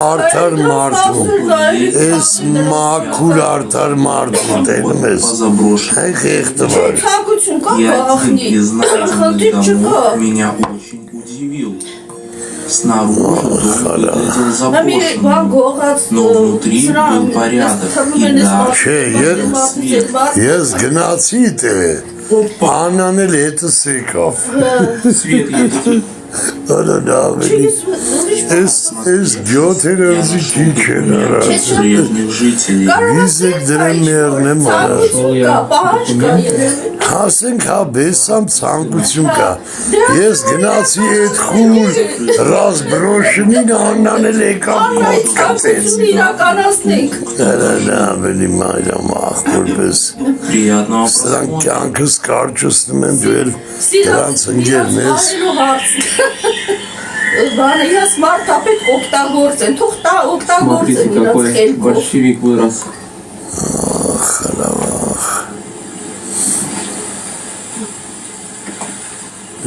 Արդար մարդու, ես մաքուր արդար մարդու տենում ես, հայ խեղտը վար։ Я не знаю, меня очень удивил. Снаружи дом выглядел заброшенным, но внутри был порядок и Ես գնացի տեղ, Աննան էլ հետս եկավ։ Свет есть. Ես գյոթերևզի քիչ են արած։ Прежних жителей. Վիզեք դրեմ մերնեմ արած։ Հասենք հա բեսամ ցանկություն կա։ Ես գնացի այդ խուլ ռազբրոշնին Աննան էլ եկավ կոտկացեց։ Ավելի մայրամ աղբորպես։ Приятного Սրանք просмотра. կյանքս կարճացնում են դու էլ դրանց ընկերն ես։ Բանը ես մարդապետ օգտագործեն, թող տա օգտագործեն Смотрите, իրաց какой խելքով։ большевик вырос.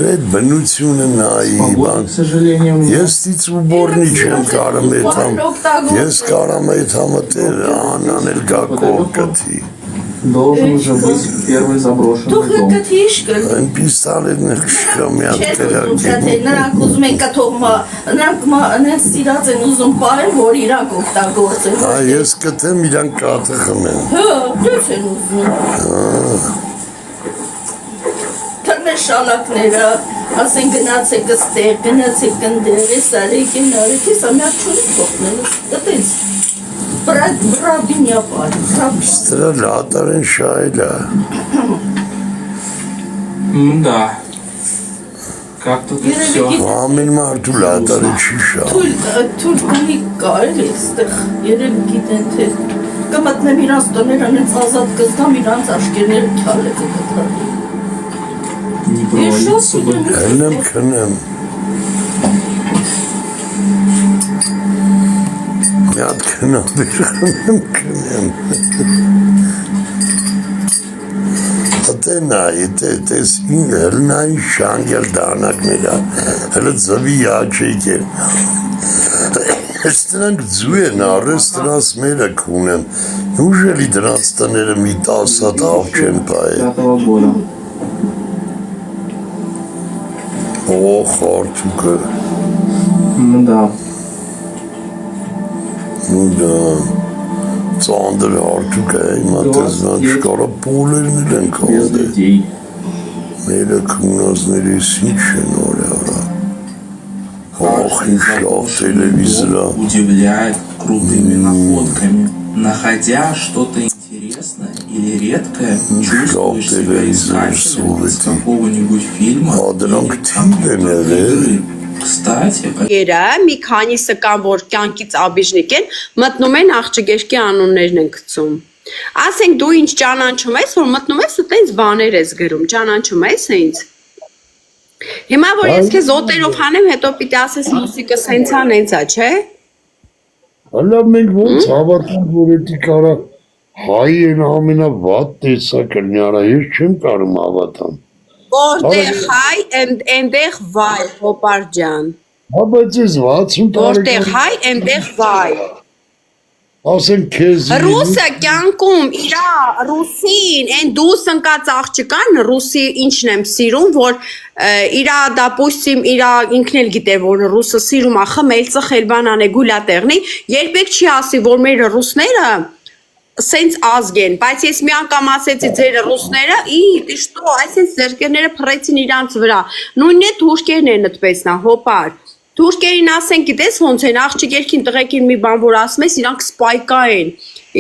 Այդ բնությունը նայի Погода, բան։ к сожалению, у меня. Ես ծիծուբորնի չեմ կարամ էթամ։ Ես կարամ էթամը տեր Աննան էլ գա կողքաթի։ Должен уже быть первый Թող заброшенный дом. կթիշ կր։ Այնպես տալերն շկա մի հատ Չէ, կերակի։ նրանք ուզում են կթողմա, նրանք նենց սիրած են ուզում պարեն, որ իրանք օգտագործեն։ Հա, ես կտեմ իրանք կաթը խմեն։ Հա, դες են ուզում։ Թռներ շալակները, ասեն գնացեք ստեղ, գնացեք ընդեղ, ես արեք, են արեք, ես ամյակ չունի թողնել, դտենց։ Բրաբինյա պարի, Դրա լատարեն շայլա։ Да. Как-то тут все. Ամեն մարդու լատարը չի շա։ Թույլ կնի կարել է ստեղ, երև գիտեն թե կմտնեմ իրանց տները նենց ազատ կզգամ իրանց աշկերները քյալը կգտարի։ Не провалиться бы. Հենեմ քնեմ։ Մի հատ քնամ, քնեմ։ Տենայի, տես հլնայի շանգել դանակներա, հլը ձվի յաչեիք են։ Ես տնանք ձու են առես տնաս մերը կունեմ, ուժելի դրանց տները մի 10 հատ ավ չեն պայ։ 5-го года. Օ, խարդուկը, Да. դա, ծանդր հարդուկը, հիմա տեզնան չկարա պոլերն էլ են Без կամդ է։ людей. Մերը կունազների ինչ են օրյարա։ Ох, ինչ լավ տելևիզորա։ Удивляет крутыми находками. Находя что-то интересное или редкое, чувствуешь себя искателем из какого-нибудь фильма Ադրանք или թիվ են компьютерной եղել։ игры. Кстати, Գերը մի քանիսը կան, որ կյանքից աբիժնիկ են, մտնում են աղջիկերքի անուններն են գցում։ Ասենք դու ինչ ճանաչում ես, որ մտնում ես ու տենց բաներ ես գրում, ճանաչում ես ինձ։ Հիմա որ ես քեզ օտերով հանեմ, հետո պիտի ասես մուսիկը սենց ա, նենց ա, չէ։ Հալա մենք ոնց հավատանք, որ էդի կարա հայ են ամենավատ տեսակը նյարա, ես չեմ կարում հավատամ։ Որտեղ հայ, այնտեղ վայ, հոպար ջան։ Հա, բայց ես 60 Որտեղ տարեկան, հայ, այնտեղ վայ։ ասենք քեզ Ռուսը կյանքում իրա ռուսին, այն դուս ընկած աղջկան, ռուսի ինչն եմ սիրում, որ իրա դապուստիմ իրա ինքն էլ գիտե, որ ռուսը սիրում ա խմել, ծխել, բանան է գուլատեղնի, երբեք չի ասի, որ մեր ռուսները սենց ազգ են, բայց ես մի անգամ ասեցի ձեր ռուսները, դի շտո, այսենց ձերկերները փռեցին իրանց վրա, նույնն է թուրքերն են նտպեցնա, հոպար, թուրքերին ասենք գիտես ոնց են, աղջիկերքին տղեկին մի բան որ ասում ես, իրանք սպայկա են,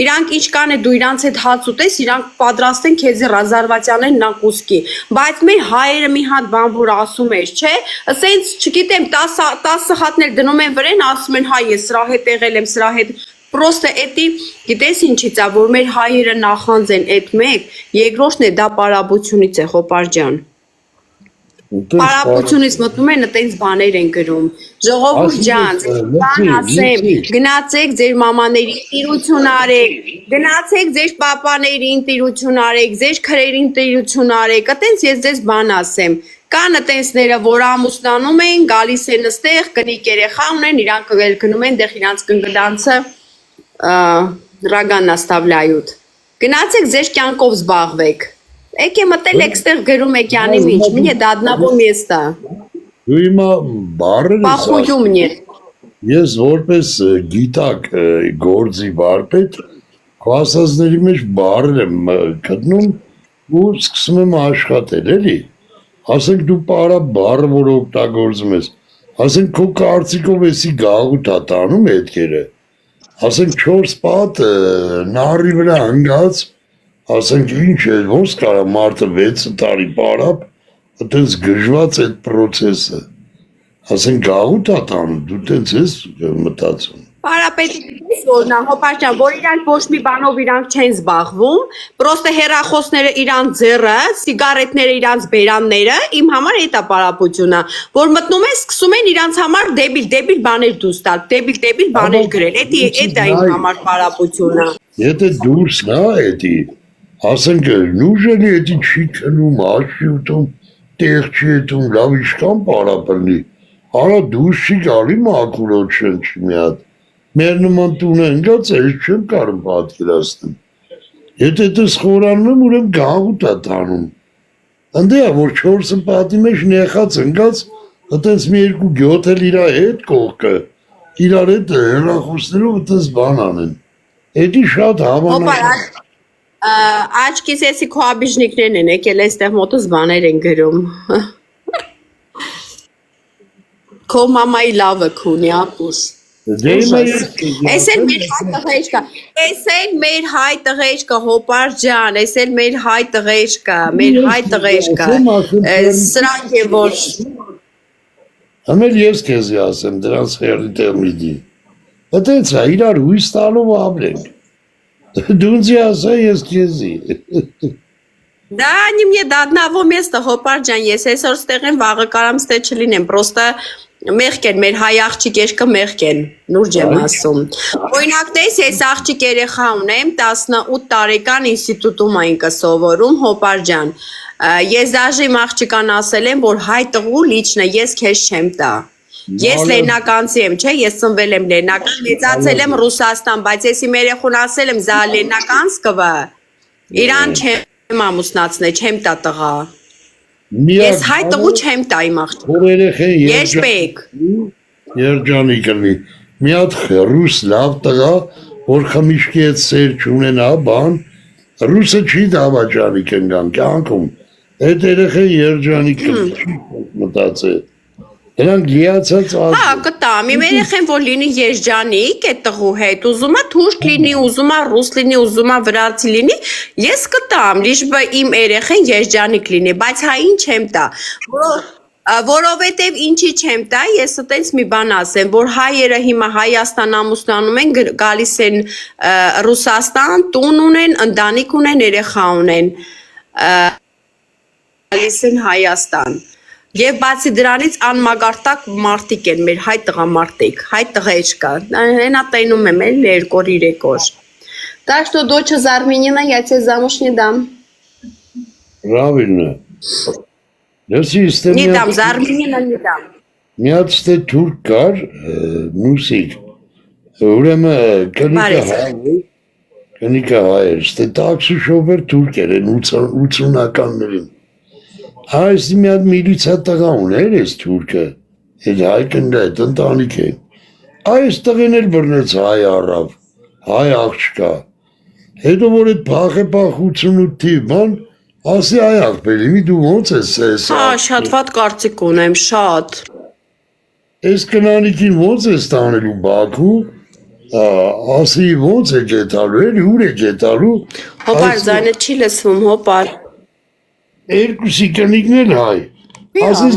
իրանք ինչ կան է դու իրանց հետ հաց ուտես, իրանք պատրաստ են քեզի ռազարվացյանեն նակուսկի, բայց մեր հայերը մի հատ բան որ ասում ես, չէ, սենց չգիտեմ 10 հատներ դնում են վրեն, ասում են հայ ես սրա հետ եղել եմ, սրա հետ Պրոստը էդի գիտես ինչից է, որ մեր հայերը նախանձ են էդ մեկ, երկրորդն է դա պարաբությունից է, հոպար ջան։ Պարապությունից մտնում են այտենց բաներ են գրում։ Ժողովուրդ ջան, բան ասեմ, գնացեք ձեր մամաների տիրություն արեք, գնացեք ձեր պապաներին տիրություն արեք, ձեր քրերին տիրություն արեք, այտենց ես ձեզ բան ասեմ։ Կան այտենցները, որ ամուսնանում են, գալիս են այստեղ, կնիկ երեխա ունեն, իրանք գնում են դեղ իրանք կնգդանցը ռագան наставляют։ Գնացեք ձեր կյանքով զբաղվեք։ Եկե մտել եք ստեղ գրում եք յանի միջ, мне до одного места։ Դու հիմա բառեր ես Похую мне։ Ես որպես գիտակ գործի վարպետ քասազների մեջ բառեր եմ գտնում ու սկսում եմ աշխատել, էլի։ Ասենք դու պարա բառը, որ օգտագործում ես, ասենք քո կարծիքով էսի գաղութ ա տանում հետքերը, ասենք 4 պատ նարի վրա ընկած, ասենք ինչ է, ոնց կարա մարդը 6 տարի պարապ, այտենց գժված այդ պրոցեսը, ասենք գաղութ ա տանում, դու տենց ես մտածում։ Պարապետի որ նա հոպաճան, որ իրանք ոչ մի բանով իրանք չեն զբաղվում, պրոստը հերախոսները իրանք ձեռը, սիգարետները իրանք բերանները, իմ համար էտա պարապությունա, որ մտնում են, սկսում են իրանք համար դեբիլ բաներ դուրս տալ, դեբիլ բաներ գրել, էտա իմ համար պարապությունա։ Եթե դուրս նա էտի, ասենք նուժելի էտի չի քնում, աշի ուտում, տեղ չի էտում, լավ իշկան պարապրնի, արա դուրս չի գալի մակուրոտ շնչի մի հատ, մեր նման տունը ընգած է, ես չեմ կարում պատկերացնում, եթե դες խորանում եմ, ուրեմ գաղութ ա տանում, ընդե է, որ 4 պատի մեջ նեխած ընգած, այտենց մի երկու գյոթ էլ իրա հետ կողքը, իրար հետ հեռախոսներով այտենց բան անեն, էդի շատ հավանական Աչքիս եսի քո աբիժնիկներն են եկել այստեղ մոտս բաներ են գրում։ Քո մամայի լավը քունի ապուս։ Էս էլ մեր հայ տղեշկա, էս էլ մեր հայ տղեշկա հոպար ջան, էս էլ մեր հայ տղեշկա, սրանք է որ Ամել ես քեզի ասեմ դրանց հերի տերմիդի։ Այտենց է իրար հույս տալով ապրենք։ Դունձի ասա ես քեզի։ Да, не мне до одного места, հոպար ջան, ես այսօր ստեղ եմ, վաղը կարամ ստեղ չլինեմ, պրոստը մեղք են, մեր հայ աղջիկ երեխա մեղք են, նուրջ եմ ասում։ Օրինակ տես, ես աղջիկ երեխա ունեմ, 18 տարեկան ինստիտուտում այնքը սովորում, հոպար ջան։ Ես դաժե իմ աղջիկան ասել եմ, որ հայ տղու լիչնը ես քեզ չեմ տա։ Ես լենականցի եմ, չէ, ես ծնվել եմ լենական, մեծացել եմ Ռուսաստան, բայց ես իմ երեխուն ասել եմ, զա լենականսկվը, իրան չեմ ամուսնացնել, չեմ տա տղա։ Ես հայ տղու չեմ տա իմ աղջիկը։ Երբեք։ Երջանի կլի։ Մի հատ ռուս լավ տղա, որ խմիշկի հետ սեր չունենա, բան, ռուսը չի դավաճանի կնգան, կյանքում։ Այդ երեխեն երջանի կլի, մտացել։ Դրանք լիացած ազգ։ Հա, կտամ, իմ երեխեն որ լինի երջանիկ այդ տղու հետ, ուզում է թուրք լինի, ուզում է ռուս լինի, ուզում է վրացի լինի, ես կտամ, լիշբը իմ երեխեն երջանիկ լինի, բայց հային չեմ տա, որովհետև ինչի չեմ տա, ես այտենց մի բան ասեմ, որ հայերը հիմա Հայաստան ամուսնանում են, գալիս են Ռուսաստան, տուն ունեն, ընտանիք ունեն, երեխա ունեն, գալիս են Հայաստան Եվ բացի դրանից անմագարտակ մարդիկ են մեր հայ տղամարդիկ, հայ տղեչկա, հենա տենում եմ էլ 2-3 օր։ Так что дочь из Арменина, я тебе замуж не дам. Правильно. Не дам, за Арменина не дам. Մի հատ ստե թուրք կար, մուսիկ, ուրեմն կնիկա հայեր, ստե տաքսի շոֆեր թուրք էր են 80-ականներին։ Այս մի հատ միլիցիա տղա ուներ այս թուրքը, այդ հայկն այդ ընտանիք է։ Այս տղեն էլ բռնեց հայ առավ, հայ աղջկա։ Հետո որ այդ փախ 88 բան, ասի այ աղբելի, մի դու ոնց ես ես։ Հա, շատ վատ կարծիք ունեմ, շատ։ Այս կնանիքին ոնց ես տանելու Բաքու, ասի ոնց է գետալու, էլի ուր է գետալու։ Հոպար, ձայնը չի լսվում, հոպար։ Երկուսի կնիկն էլ հայ։ Ասես